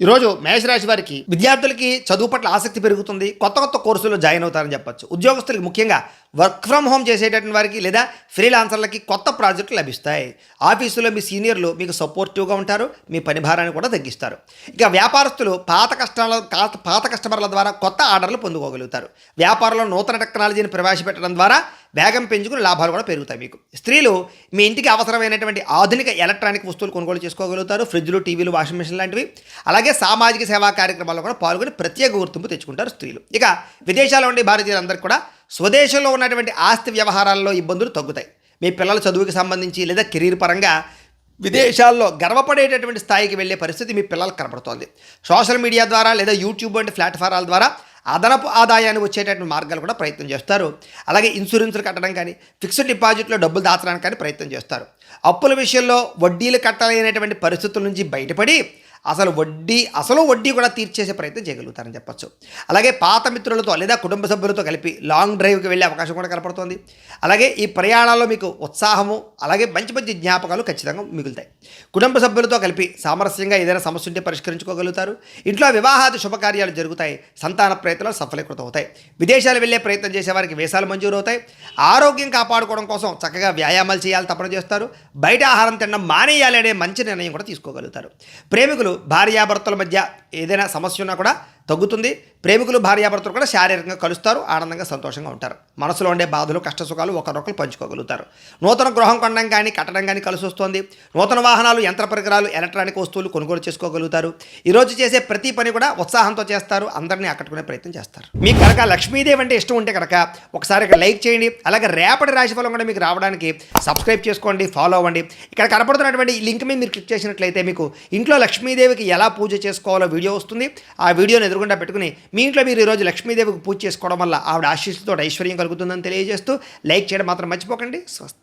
ఈరోజు మేషరాశి వారికి విద్యార్థులకి చదువు పట్ల ఆసక్తి పెరుగుతుంది. కొత్త కొత్త కోర్సుల్లో జాయిన్ అవుతారని చెప్పొచ్చు. ఉద్యోగస్తులకి ముఖ్యంగా వర్క్ ఫ్రమ్ హోమ్ చేసేటటువంటి వారికి లేదా ఫ్రీలాన్సర్లకి కొత్త ప్రాజెక్టులు లభిస్తాయి. ఆఫీసులో మీ సీనియర్లు మీకు సపోర్టివ్గా ఉంటారు. మీ పని భారాన్ని కూడా తగ్గిస్తారు. ఇక వ్యాపారస్తులు పాత కస్టమర్ల ద్వారా కొత్త ఆర్డర్లు పొందుకోగలుగుతారు. వ్యాపారంలో నూతన టెక్నాలజీని ప్రవేశపెట్టడం ద్వారా వేగం పెంచుకుని లాభాలు కూడా పెరుగుతాయి మీకు. స్త్రీలు మీ ఇంటికి అవసరమైనటువంటి ఆధునిక ఎలక్ట్రానిక్ వస్తువులు కొనుగోలు చేసుకోగలుగుతారు. ఫ్రిడ్జ్లు, టీవీలు, వాషింగ్ మిషన్ లాంటివి. అలాగే సామాజిక సేవా కార్యక్రమాల్లో కూడా పాల్గొని ప్రత్యేక గుర్తింపు తెచ్చుకుంటారు స్త్రీలు. ఇక విదేశాల్లో ఉండే భారతీయులందరికీ కూడా స్వదేశంలో ఉన్నటువంటి ఆస్తి వ్యవహారాల్లో ఇబ్బందులు తగ్గుతాయి. మీ పిల్లల చదువుకి సంబంధించి లేదా కెరీర్ పరంగా విదేశాల్లో గర్వపడేటటువంటి స్థాయికి వెళ్ళే పరిస్థితి మీ పిల్లలకు కనపడుతోంది. సోషల్ మీడియా ద్వారా లేదా యూట్యూబ్ వంటి ప్లాట్ఫారాల ద్వారా అదనపు ఆదాయాన్ని వచ్చేటటువంటి మార్గాలు కూడా ప్రయత్నం చేస్తారు. అలాగే ఇన్సూరెన్స్లు కట్టడం కానీ, ఫిక్స్డ్ డిపాజిట్లో డబ్బులు దాచడానికి కానీ ప్రయత్నం చేస్తారు. అప్పుల విషయంలో వడ్డీలు కట్టలేనటువంటి పరిస్థితుల నుంచి బయటపడి అసలు వడ్డీ కూడా తీర్చేసే ప్రయత్నం చేయగలుగుతారని చెప్పచ్చు. అలాగే పాత మిత్రులతో లేదా కుటుంబ సభ్యులతో కలిపి లాంగ్ డ్రైవ్కి వెళ్ళే అవకాశం కూడా కనపడుతోంది. అలాగే ఈ ప్రయాణాల్లో మీకు ఉత్సాహము, అలాగే మంచి మంచి జ్ఞాపకాలు ఖచ్చితంగా మిగులుతాయి. కుటుంబ సభ్యులతో కలిపి సామరస్యంగా ఏదైనా సమస్య ఉంటే పరిష్కరించుకోగలుగుతారు. ఇంట్లో వివాహాది శుభకార్యాలు జరుగుతాయి. సంతాన ప్రయత్నాలు సఫలీకృతం అవుతాయి. విదేశాలు వెళ్ళే ప్రయత్నం చేసేవారికి వీసాలు మంజూరు అవుతాయి. ఆరోగ్యం కాపాడుకోవడం కోసం చక్కగా వ్యాయామాలు చేయాలి తప్పన చేస్తారు. బయట ఆహారం తినడం మానేయాలి అనే మంచి నిర్ణయం కూడా తీసుకోగలుగుతారు. ప్రేమికులు భార్యాభర్తల మధ్య ఏదైనా సమస్య ఉన్నా కూడా తగ్గుతుంది. ప్రేమికులు భార్యాభర్తలు కూడా శారీరకంగా కలుస్తారు, ఆనందంగా సంతోషంగా ఉంటారు. మనసులో ఉండే బాధలు, కష్టసుఖాలు ఒకరొకరు పంచుకోగలుగుతారు. నూతన గృహం కొనడం కానీ కట్టడం కానీ కలిసి వస్తుంది. నూతన వాహనాలు, యంత్ర పరికరాలు, ఎలక్ట్రానిక్ వస్తువులు కొనుగోలు చేసుకోగలుగుతారు. ఈరోజు చేసే ప్రతి పని కూడా ఉత్సాహంతో చేస్తారు. అందరినీ ఆకట్టుకునే ప్రయత్నం చేస్తారు. మీకు కనుక లక్ష్మీదేవి అంటే ఇష్టం ఉంటే కనుక ఒకసారి ఇక్కడ లైక్ చేయండి. అలాగే రేపటి రాశిఫలం కూడా మీకు రావడానికి సబ్స్క్రైబ్ చేసుకోండి, ఫాలో అవ్వండి. ఇక్కడ కనపడుతున్నటువంటి ఈ లింక్ మీద మీరు క్లిక్ చేసినట్లయితే మీకు ఇంట్లో లక్ష్మీదేవికి ఎలా పూజ చేసుకోవాలో వీడియో వస్తుంది. ఆ వీడియోని ఎదురుగుండా పెట్టుకుని మీ ఇంట్లో మీరు ఈరోజు లక్ష్మీదేవికి పూజ చేసుకోవడం వల్ల ఆవిడ ఆశీస్సుతో ఐశ్వర్యం కలుగుతుందని తెలియజేస్తూ లైక్ చేయడం మాత్రం మర్చిపోకండి. స్వస్తి.